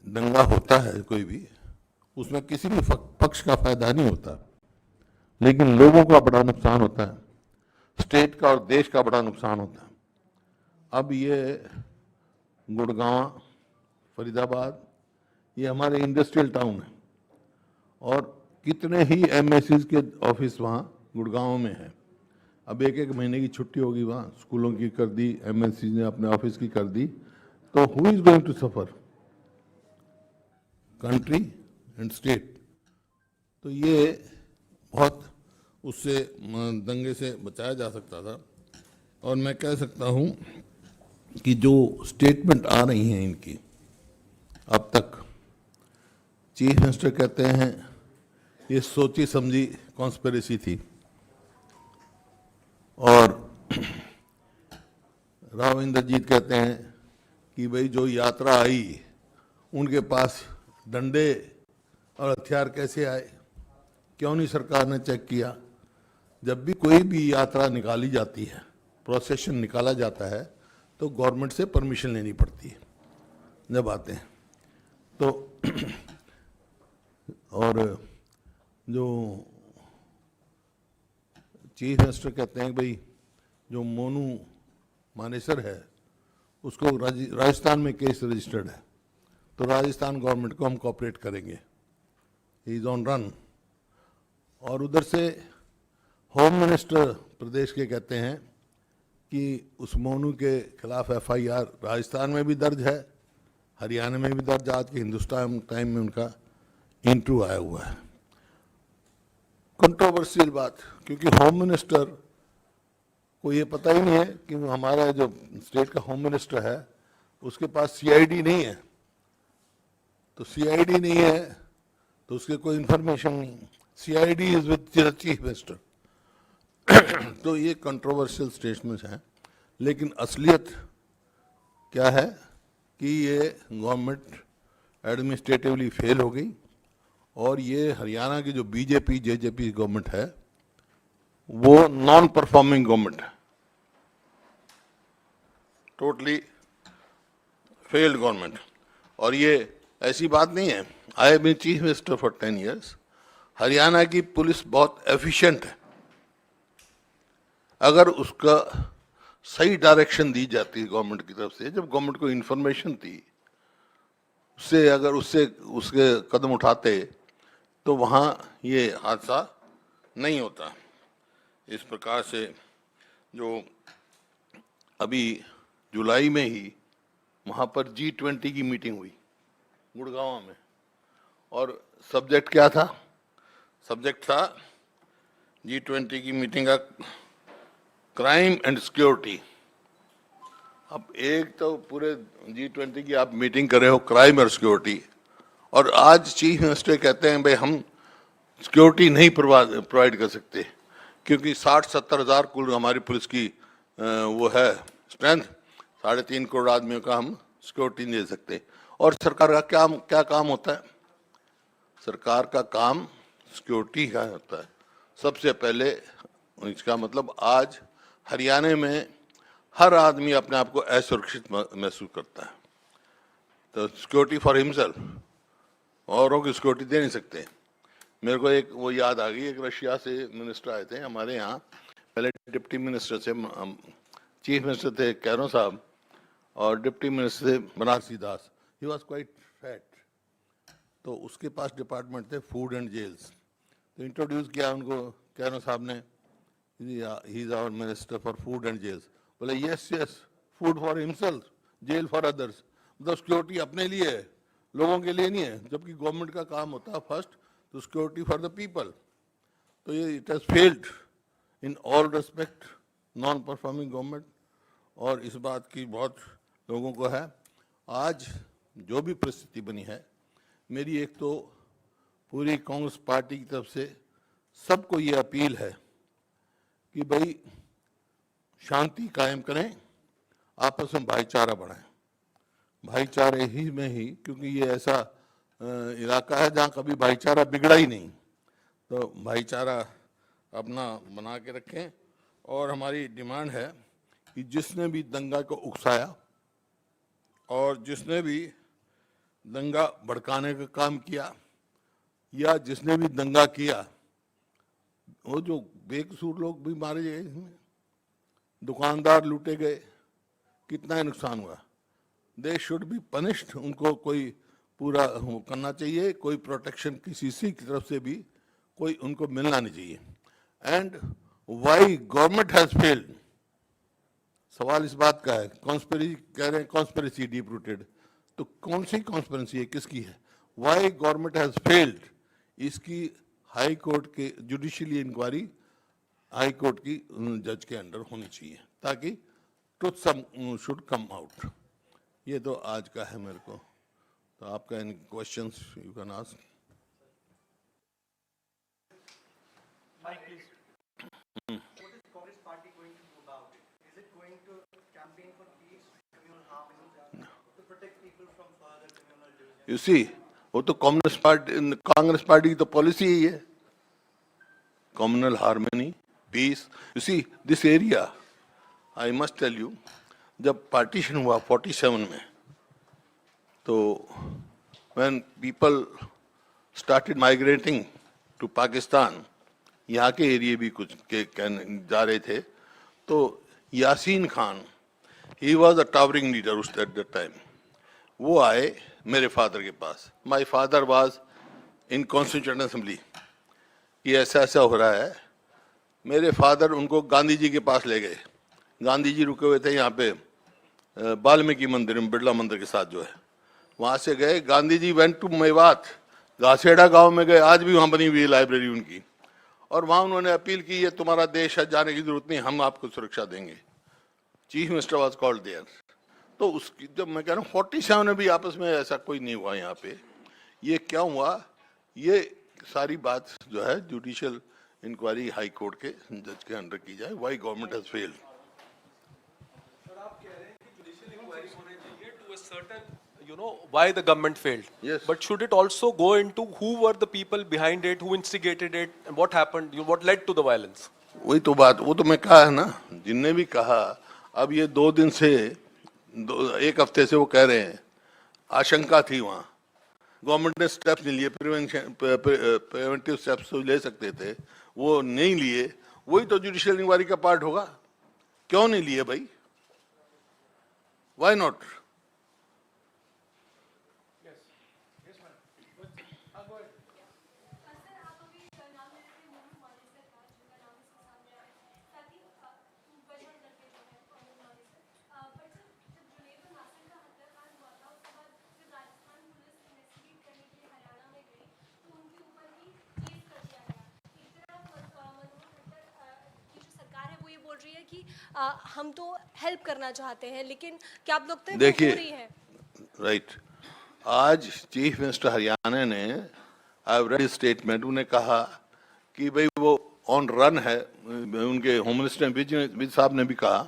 दंगा होता है कोई भी, उसमें किसी भी पक्ष का फायदा नहीं होता, लेकिन लोगों का बड़ा नुकसान होता है, स्टेट का और देश का बड़ा नुकसान होता है। अब ये गुड़गांव, फरीदाबाद, ये हमारे इंडस्ट्रियल टाउन है और कितने ही एमएससीज के ऑफिस वहाँ गुड़गांव में है। अब एक एक महीने की छुट्टी होगी, वहाँ स्कूलों की कर दी, एमएससीज ने अपने ऑफिस की कर दी, तो who is going to suffer? Country and state. तो ये बहुत उससे दंगे से बचाया जा सकता था। और मैं कह सकता हूँ कि जो स्टेटमेंट आ रही हैं इनकी अब तक, चीफ मिनिस्टर कहते हैं ये सोची समझी कॉन्स्पिरेसी थी, और राव इंद्रजीत कहते हैं कि भाई जो यात्रा आई उनके पास डंडे और हथियार कैसे आए, क्यों नहीं सरकार ने चेक किया? जब भी कोई भी यात्रा निकाली जाती है, प्रोसेशन निकाला जाता है, तो गवर्नमेंट से परमिशन लेनी पड़ती है जब आते हैं। तो और जो चीफ मिनिस्टर कहते हैं भाई जो मोनू मानेसर है उसको राजस्थान में केस रजिस्टर्ड है, तो राजस्थान गवर्नमेंट को हम कोऑपरेट करेंगे, ही इज ऑन रन। और उधर से होम मिनिस्टर प्रदेश के कहते हैं कि उस मोनू के खिलाफ एफआईआर राजस्थान में भी दर्ज है, हरियाणा में भी दर्ज, आज के हिंदुस्तान टाइम में उनका इंटरव्यू आया हुआ है। कंट्रोवर्शियल बात, क्योंकि होम मिनिस्टर को ये पता ही नहीं है कि हमारा जो स्टेट का होम मिनिस्टर है उसके पास सीआईडी नहीं है, तो सीआईडी नहीं है तो उसके कोई इंफॉर्मेशन नहीं, CID is with chief minister. तो ये कंट्रोवर्शियल स्टेटमेंट्स हैं, लेकिन असलियत क्या है कि ये गवर्नमेंट एडमिनिस्ट्रेटिवली फेल हो गई, और ये हरियाणा की जो बीजेपी जेजेपी गवर्नमेंट है वो नॉन परफॉर्मिंग गवर्नमेंट है, टोटली फेल्ड गवर्नमेंट। और ये ऐसी बात नहीं है, I have been chief minister for 10 years, Haryana की पुलिस बहुत एफिशिएंट है। अगर उसका सही डायरेक्शन दी जाती है गवर्नमेंट की तरफ से, जब गवर्नमेंट को इंफॉर्मेशन थी उससे, अगर उससे उसके कदम उठाते तो वहाँ ये हादसा नहीं होता। इस प्रकार से जो अभी जुलाई में ही वहाँ पर G20 की मीटिंग हुई गुड़गांव में, और सब्जेक्ट क्या था? सब्जेक्ट था G20 की मीटिंग का क्राइम एंड सिक्योरिटी। अब एक तो पूरे G20 की आप मीटिंग कर रहे हो क्राइम और सिक्योरिटी, और आज चीफ मिनिस्टर कहते हैं भाई हम सिक्योरिटी नहीं प्रोवाइड कर सकते, क्योंकि 60-70 हज़ार कुल हमारी पुलिस की वो है स्ट्रेंथ, 3.5 करोड़ आदमियों का हम सिक्योरिटी नहीं दे सकते। और सरकार का क्या काम होता है? सरकार का काम सिक्योरिटी का होता है सबसे पहले। इसका मतलब आज हरियाणा में हर आदमी अपने आप को असुरक्षित महसूस करता है, तो सिक्योरिटी फॉर हिमसेल्फ, औरों की सिक्योरिटी दे नहीं सकते। मेरे को एक वो याद आ गई, एक रशिया से मिनिस्टर आए थे हमारे यहाँ, पहले डिप्टी मिनिस्टर से, चीफ मिनिस्टर थे कैरो साहब और डिप्टी मिनिस्टर थे Banarasi Das, he was quite fat, तो उसके पास डिपार्टमेंट थे फूड एंड जेल्स, तो इंट्रोड्यूस किया उनको कैरो साहब ने, he is our minister for food and jails. बोले yes yes, food for himself, jail for others, मतलब सिक्योरिटी अपने लिए है, लोगों के लिए नहीं है, जबकि गवर्नमेंट का काम होता है फर्स्ट तो सिक्योरिटी फॉर द पीपल। तो ये it has failed in all respect, non performing government, और इस बात की बहुत लोगों को है। आज जो भी परिस्थिति बनी है, मेरी एक तो पूरी कांग्रेस पार्टी की तरफ से सबको ये अपील है कि भाई शांति कायम करें, आपस में भाईचारा बढ़ाएं, भाईचारे ही में ही, क्योंकि ये ऐसा इलाका है जहाँ कभी भाईचारा बिगड़ा ही नहीं, तो भाईचारा अपना बना के रखें। और हमारी डिमांड है कि जिसने भी दंगा को उकसाया और जिसने भी दंगा भड़काने का काम किया, या जिसने भी दंगा किया, वो जो बेकसूर लोग भी मारे गए इसमें, दुकानदार लूटे गए, कितना नुकसान हुआ। दे शुड बी पनिश्ड, उनको कोई पूरा करना चाहिए, कोई प्रोटेक्शन किसी की तरफ से भी कोई उनको मिलना नहीं चाहिए। And Y government has failed, सवाल इस बात का है। कॉन्स्पिरेसी कह रहे हैं, कॉन्स्पिरेसी डीप रूटेड, तो कौन सी कॉन्स्पिरेसी है, किसकी है? वाई गवर्नमेंट हैज फेल्ड, इसकी हाई कोर्ट के जुडिशियली इंक्वायरी हाई कोर्ट की जज के अंडर होनी चाहिए, ताकि truth some should come out. ये तो आज का है मेरे को, तो आपका in questions you can ask. Mike, please. What is Congress Party going to do about it? Is it going to campaign for peace, communal harmony, to protect people from further communal division? You see, वो तो Congress party की तो policy ही है, communal harmony, peace. You see this area, I must tell you, जब partition हुआ 47 में, तो when people started migrating to Pakistan, यहाँ के एरिया भी कुछ के जा रहे थे, तो Yasin Khan, he was a towering leader उस एट दैट टाइम, वो आए मेरे फादर के पास। My father was in constituent assembly, ये ऐसा ऐसा हो रहा है। मेरे फादर उनको गांधी जी के पास ले गए, गांधी जी रुके हुए थे यहाँ पे वाल्मीकि मंदिर में, बिरला मंदिर के साथ जो है, वहाँ से गए। गांधी जी वेंट टू मेवात, घासेड़ा गांव में गए, आज भी वहाँ बनी हुई है लाइब्रेरी उनकी, और वहाँ उन्होंने अपील की, ये तुम्हारा देश है, जाने की जरूरत नहीं, हम आपको सुरक्षा देंगे। Chief minister was called there. तो उसकी जब मैं कह रहा हूँ 47 में भी आपस में ऐसा कोई नहीं हुआ यहाँ पे। ये क्या हुआ, ये सारी बात जो है जुडिशियल इंक्वायरी हाई कोर्ट के जज के अंडर की जाए। Why government has failed. Sir आप कह रहे हैं कि जुडिशियल इंक्वायरी होनी चाहिए to ascertain why the government failed. Yes. But should it also go into who were the people behind it, who instigated it, and what happened, what led to the violence? वही तो बात, वो तो मैं कहा है ना, जिनने भी कहा। अब ये 2 दिन से, 1 हफ्ते से वो कह रहे हैं आशंका थी वहाँ, गवर्नमेंट ने स्टेप्स नहीं लिए, प्रिवेंटिव स्टेप्स तो ले सकते थे, वो नहीं लिए। वही तो जुडिशियल इंक्वायरी का पार्ट होगा। क्यों नहीं लिए भाई? Why not? कि हम तो हेल्प करना चाहते हैं, लेकिन क्या आप लोग देखिए, हो रही है? राइट, आज चीफ मिनिस्टर हरियाणा ने, आई हैव रेड स्टेटमेंट, उन्हें कहा कि भाई वो ऑन रन है। उनके होम मिनिस्टर विज साहब ने भी कहा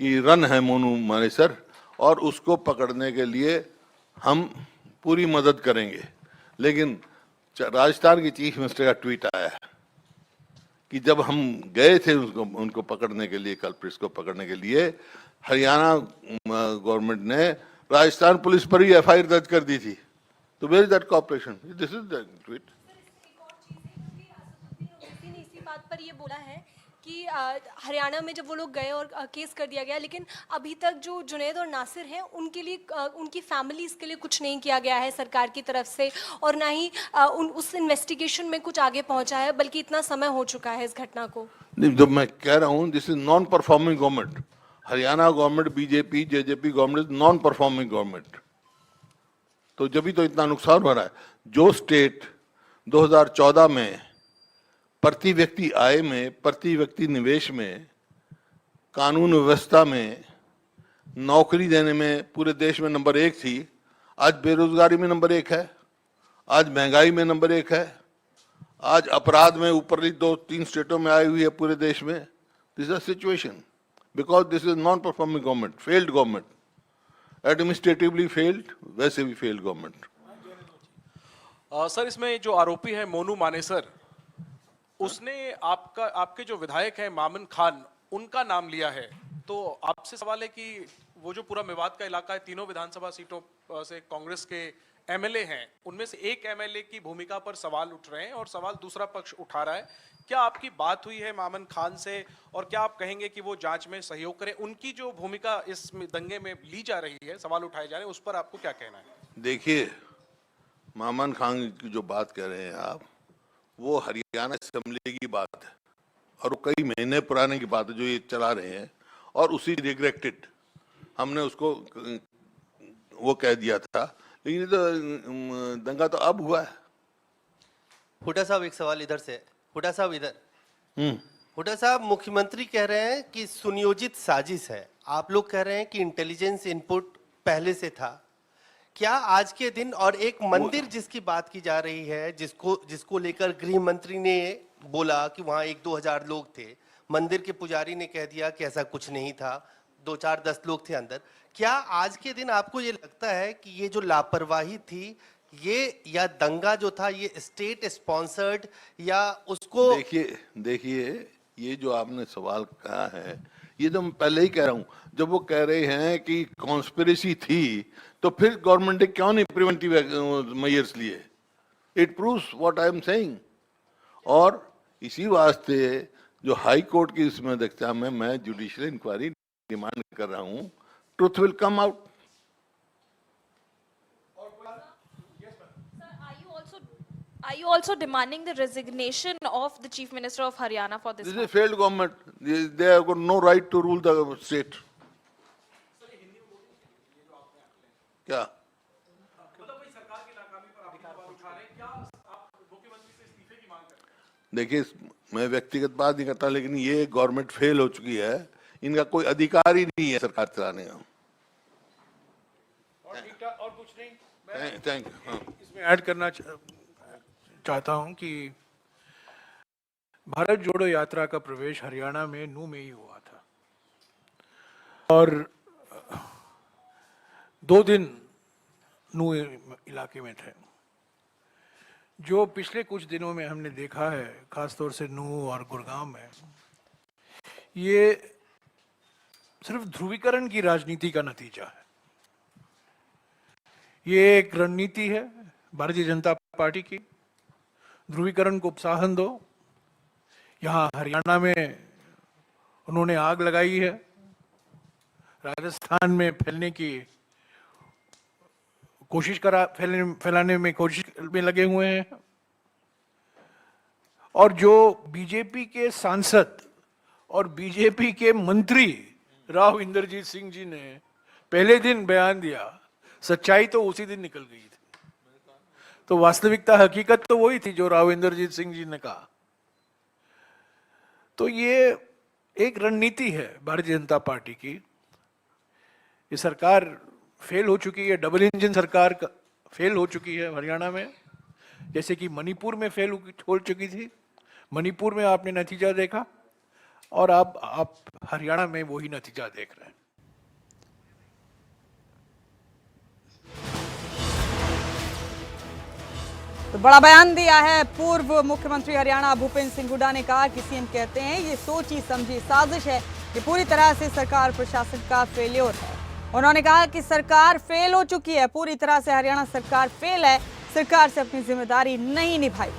कि रन है मोनू मानेसर, और उसको पकड़ने के लिए हम पूरी मदद करेंगे। लेकिन राजस्थान के चीफ मिनिस्टर का ट्वीट आया है कि जब हम गए थे उनको पकड़ने के लिए, कल्प्रिट्स को पकड़ने के लिए, हरियाणा गवर्नमेंट ने राजस्थान पुलिस पर ही एफआईआर दर्ज कर दी थी। तो where is that cooperation? This is the tweet. इसी बात पर ये बोला है कि हरियाणा में जब वो लोग गए और केस कर दिया गया, लेकिन अभी तक जो जुनैद और नासिर हैं उनके लिए, उनकी फैमिलीज के लिए कुछ नहीं किया गया है सरकार की तरफ से, और ना ही उस इन्वेस्टिगेशन में कुछ आगे पहुंचा है, बल्कि इतना समय हो चुका है इस घटना को। जो मैं कह रहा हूँ, this is non performing government. Haryana government, BJP JJP government is non performing government. तो जब भी तो इतना नुकसान हो रहा है। जो स्टेट 2014 में प्रति व्यक्ति आय में, प्रति व्यक्ति निवेश में, कानून व्यवस्था में, नौकरी देने में पूरे देश में नंबर 1 थी, आज बेरोजगारी में नंबर 1 है, आज महंगाई में नंबर 1 है, आज अपराध में ऊपरली 2-3 स्टेटों में आई हुई है पूरे देश में। This is situation because this is non performing government, failed government, administratively failed, वैसे भी फेल्ड गवर्नमेंट। सर इसमें जो आरोपी है मोनू मानेसर, उसने आपके जो विधायक हैं मामन खान, उनका नाम लिया है। तो आपसे सवाल है कि वो जो पूरा मेवात का इलाका है, तीनों विधानसभा सीटों से कांग्रेस के एमएलए हैं उनमें से एक एमएलए की भूमिका पर सवाल उठ रहे हैं और सवाल दूसरा पक्ष उठा रहा है। क्या आपकी बात हुई है मामन खान से और क्या आप कहेंगे कि वो जांच में सहयोग करें? उनकी जो भूमिका इस दंगे में ली जा रही है, सवाल उठाए जा रहे हैं, उस पर आपको क्या कहना है? देखिए, मामन खान की जो बात कर रहे हैं आप, वो हरियाणा असेंबली की बात है और वो कई महीने पुराने की बात है जो ये चला रहे हैं, और उसी रिग्रेक्टेड हमने उसको वो कह दिया था, लेकिन ये तो दंगा तो अब हुआ है। हुड्डा साहब एक सवाल इधर से। हुड्डा साहब इधर। हुड्डा साहब, मुख्यमंत्री कह रहे हैं कि सुनियोजित साजिश है, आप लोग कह रहे हैं कि इंटेलिजेंस इनपुट पहले से था। क्या आज के दिन, और एक मंदिर जिसकी बात की जा रही है, जिसको लेकर गृह मंत्री ने बोला कि वहां 1-2 हजार लोग थे, मंदिर के पुजारी ने कह दिया कि ऐसा कुछ नहीं था, 2-4-10 लोग थे अंदर। क्या आज के दिन आपको ये लगता है कि ये जो लापरवाही थी, ये या दंगा जो था, ये स्टेट स्पॉन्सर्ड या उसको? देखिए ये जो आपने सवाल कहा है, ये तो मैं पहले ही कह रहा हूं, जब वो कह रहे हैं कि कॉन्स्पिरेसी थी तो फिर गवर्नमेंट ने क्यों नहीं प्रिवेंटिव मेजर्स लिए? It proves what I am saying. और इसी वास्ते जो हाई कोर्ट की इसमें दक्षा में मैं जुडिशियल इंक्वायरी डिमांड कर रहा हूं, truth will come out. Are you also demanding the resignation of the Chief Minister of Haryana for this? This is a failed government. They have got no right to rule the state. क्या? देखिए, मैं व्यक्तिगत बात नहीं करता, लेकिन ये government fail हो चुकी है, इनका कोई अधिकार ही नहीं है सरकार चलाने का। और कुछ नहीं, थैंक यू। हाँ। इसमें ऐड करना चाहता हूं कि भारत जोड़ो यात्रा का प्रवेश हरियाणा में नूह में ही हुआ था और 2 दिन नूह इलाके में थे। जो पिछले कुछ दिनों में हमने देखा है, खासतौर से नूह और गुड़गांव में, ये सिर्फ ध्रुवीकरण की राजनीति का नतीजा है। ये एक रणनीति है भारतीय जनता पार्टी की, ध्रुवीकरण को प्रोत्साहन दो। यहाँ हरियाणा में उन्होंने आग लगाई है, राजस्थान में फैलने की कोशिश फैलाने में कोशिश में लगे हुए हैं। और जो बीजेपी के सांसद और बीजेपी के मंत्री राव इंद्रजीत सिंह जी ने पहले दिन बयान दिया, सच्चाई तो उसी दिन निकल गई थी। तो वास्तविकता, हकीकत तो वही थी जो राव इंद्रजीत सिंह जी ने कहा। तो ये एक रणनीति है भारतीय जनता पार्टी की। ये सरकार फेल हो चुकी है, डबल इंजन सरकार फेल हो चुकी है हरियाणा में, जैसे कि मणिपुर में फेल हो चुकी थी। मणिपुर में आपने नतीजा देखा और आप हरियाणा में वही नतीजा देख रहे हैं। तो बड़ा बयान दिया है पूर्व मुख्यमंत्री हरियाणा भूपेंद्र सिंह हुड्डा ने। कहा कि सीएम कहते हैं ये सोची समझी साजिश है, ये पूरी तरह से सरकार प्रशासन का फेल्योर है। उन्होंने कहा कि सरकार फेल हो चुकी है, पूरी तरह से हरियाणा सरकार फेल है, सरकार से अपनी जिम्मेदारी नहीं निभाई।